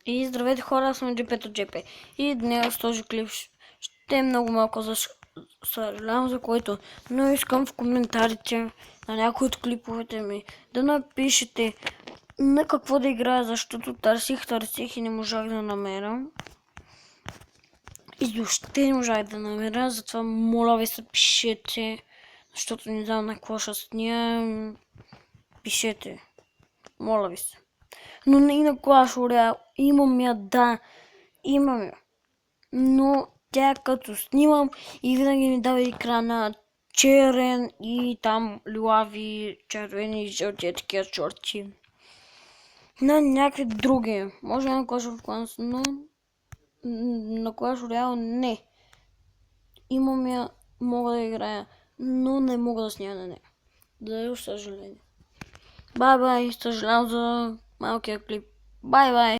И здравейте хора, аз съм Джепето Джепе. И днес този клип ще е много малко съжалявам за което, но искам в коментарите на някои от клиповете ми да напишете на какво да играя, защото търсих и не можах да намеря. И въобще не можах да намеря, затова моля ви се пишете, защото не знам на какво ще сня. Пишете, моля ви се. Но не и на Clash Royale имам я, да, имам я. Но тя като снимам и винаги ми дава екрана черен и там лилави, червени и жълти, такива чорти. На някакви други. Може на Clash of Clans, но на Clash Royale не. Имам я, мога да играя, но не мога да снимам на нея. Да, съжаление. Бай-бай, съжалявам за малкия клип. Бай-бай!